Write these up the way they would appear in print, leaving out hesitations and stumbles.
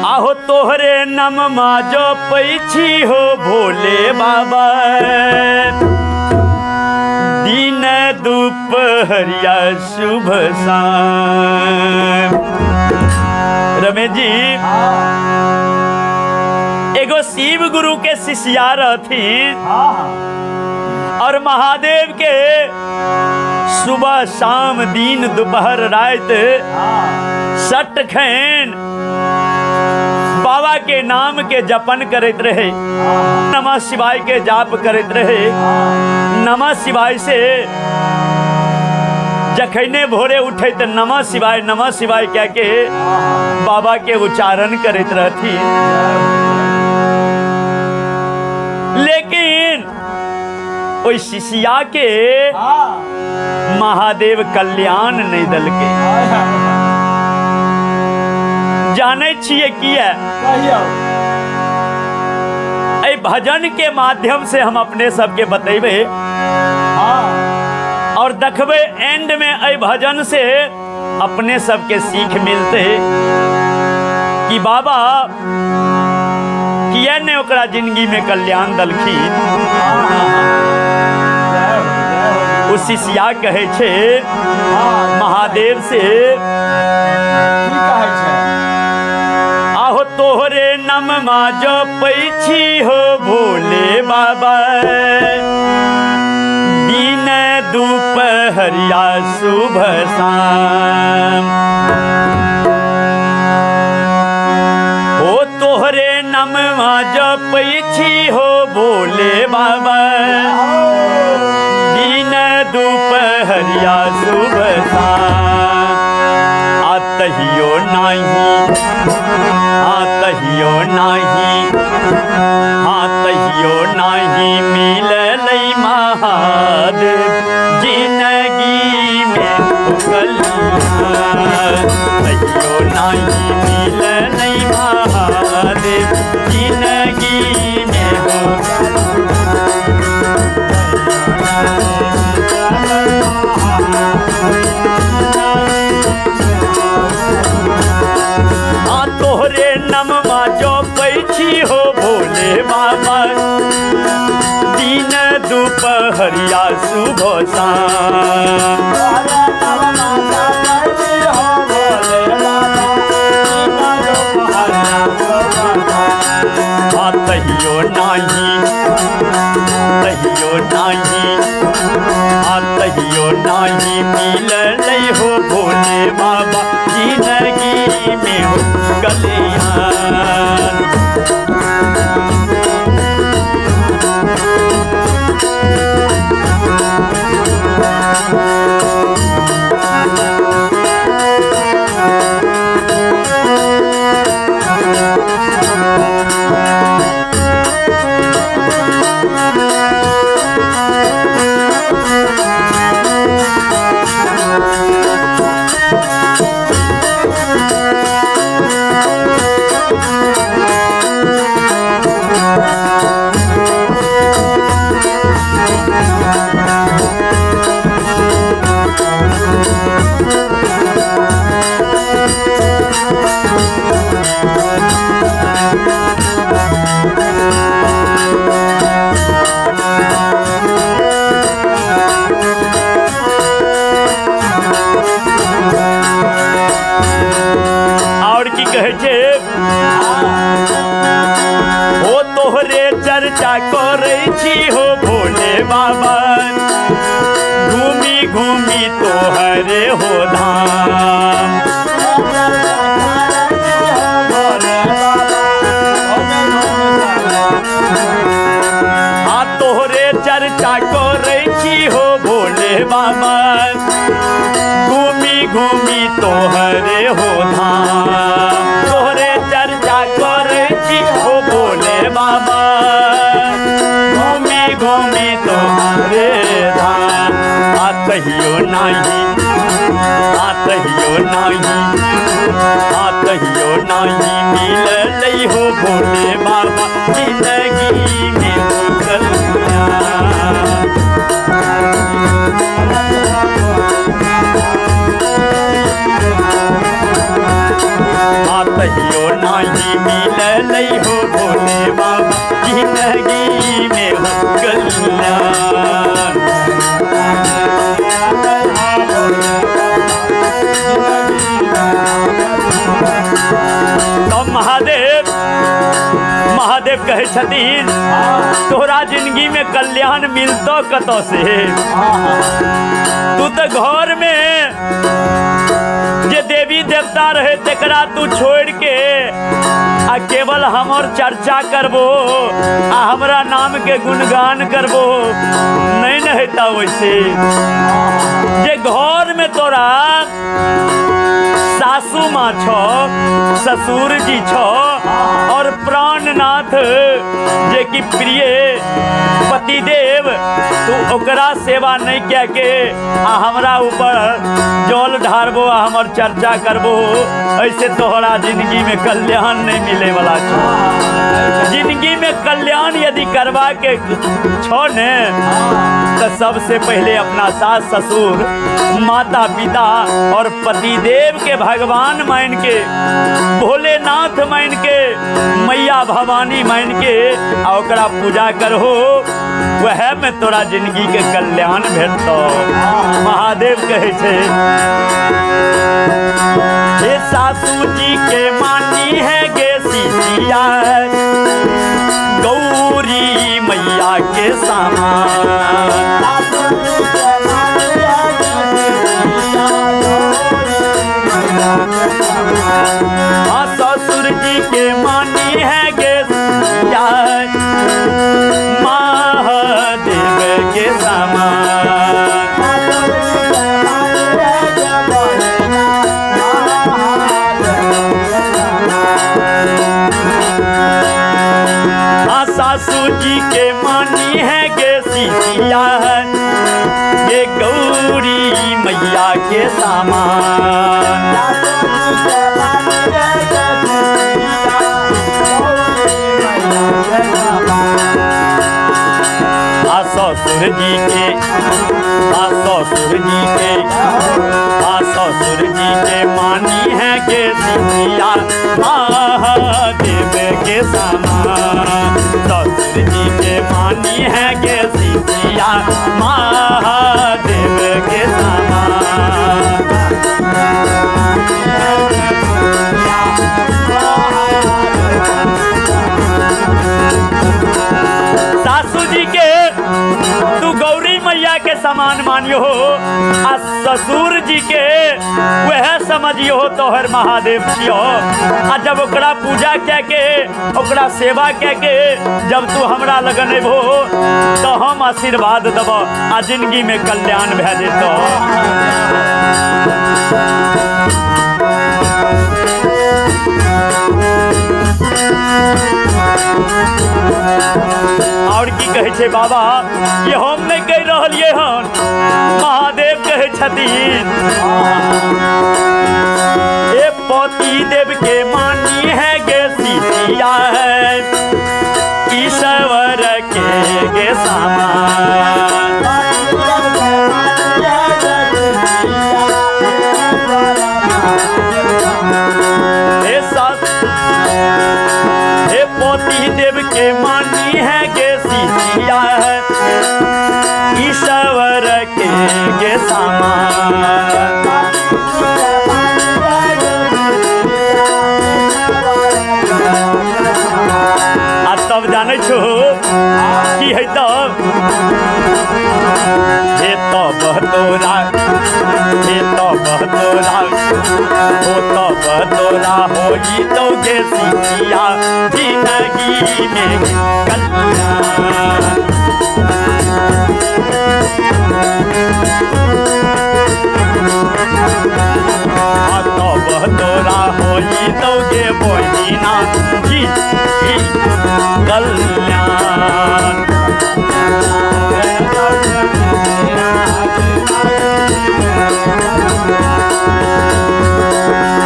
आहो तोहरे नममा जो पैछी हो भोले बाबा, दिन दोपहरिया शुभ शाम। रमेश जी एगो शिव गुरु के शिष्या रहथिन और महादेव के सुबह शाम दिन दोपहर रात सटखैन बाबा के नाम के जपन करते रहे, नमः शिवाय के जाप करते रहे। नमः शिवाय से जखने भोरे उठे तो नमः शिवाय क्या के बाबा के उच्चारण करते रहती। लेकिन ओई शिष्या के महादेव कल्याण नहीं दल के जाने छिए किया भजन के माध्यम से हम अपने सबके बतेबे और देखबे एंड में ऐ भजन से अपने सबके सीख मिलते कि बाबा किया ने ओकरा जिंदगी में कल्याण दलखी। उस शिष्या कहे छे महादेव से आहो तोहरे नममा जो पैछी हो भोले बाबा, दिन दोपहरिया शुभ शाम। ओ तोहरे नममा जो पैछी हो भोले बाबा, दिन दोपहरिया शुभ शाम। आतहियो नाही मिललै महादेव जिंदगी में तहियो नाही मिललै महादेव जिंदगी में तोहरे नममा जो पैछी हो भोले बाबा, दिन दोपहरिया शुभ शाम। तहियो नाही मिललै हो भोले बाबा जिंदगी में हो कल्याण। ओ तोहरे चर्चा करे छी हो भोले बाबा, घूमी घूमी तोहरे हो धाम। तोहरे चर्चा करे छी हो भोले बाबा, घूमी घूमी तोहरे हो धाम। तोहरे चर्चा करे छी हो भोले बाबा, घूमी घूमी तोहरे धाम। आतहियो नाही मिललै हो भोले बाबा जिंदगी में हो कल्याण। तहियो कहियो नहीं मिललै हो भोले बाबा जिंदगी में हो कल्याण। तो महादेव कहे छथिन तोरा जिंदगी में कल्याण मिलतो कतो से? तू तो घर में जे देवी देवता रहे तेकरा तू छोड़ के आ केवल हमर चर्चा करबो आ हमरा नाम के गुणगान करबो नहीं न हेता वैसे। जे घर में तोरा सासू माँ छो, ससुर जी छो और प्राणनाथ जे की प्रिय पतिदेव, तू ओकरा सेवा नहीं क्या के आ हमरा ऊपर जल ढारबो आ हमर चर्चा करबो, ऐसे तोहरा जिंदगी में कल्याण नहीं मिले वाला छो। जिंदगी में कल्याण यदि करवा के छो ने तो सबसे पहले अपना सास ससुर, माता पिता और पतिदेव के भगवान मान के, भोलेनाथ मान के, मैया भवानी मान के आ ओकरा पूजा करहो, वह में तोरा जिंदगी के कल्याण भेटतो। महादेव कहे छे हे सासू जी के मानी है गे सीतिया, गौरी मैया के समान। ससुर जी के मानी है गे महादेव के समान। सासू जी के मानी है गे सीतिया, ये गौरी मैया के समान। ससुर जी के ससुर जी के ससुर जी के मानी है गे सीतिया, महादेव के समान। ससुर जी के मानी है गे सीतिया, महादेव के समान। सासू जी के तू गौरी मैया के समान मानियो हो, आ ससुर जी के वह समझियो हो तोहर महादेव छियो। आ जब ओकरा पूजा क्या के, ओकरा सेवा क्या के जब तू हमरा लगन एबो तो हम आशीर्वाद देबो आ जिंदगी में कल्याण भे जेतो। और की कहे छे बाबा, ये हम नहीं कह रहिए हन, महादेव कहे छथिन ए पति देव के मानी है गे सीतिया, है ईश्वर के गे समान। पति देव के मानी है गे सीतिया, है ईश्वर के गे समान। आ तब जाने छो की है तब हे तब तोरा, हे तब तोरा, हो तब तोरा होई तो गे सीतिया, जिंदगी में कल्याण। तब तोरा होई तो गे बहिना जी कल्याण।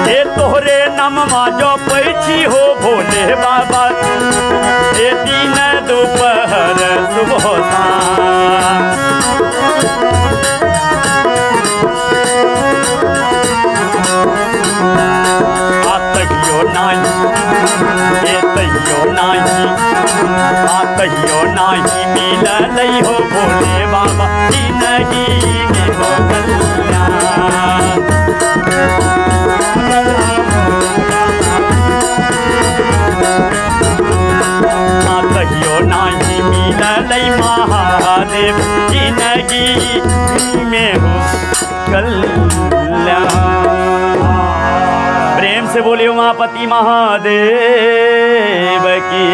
हे तोहरे नमवा जो पैछी हो भोले बाबा, हे दिन दोपहर सुबह शाम। आ तकियो नहीं ये कहियो नाही कहियो नाही मिललै हो भोले बाबा जिंदगी में हो कल्याण। कहियो नाही मिललै महादेव जिंदगी में हो कल्याण। प्रेम से बोले उमापति महादेव की।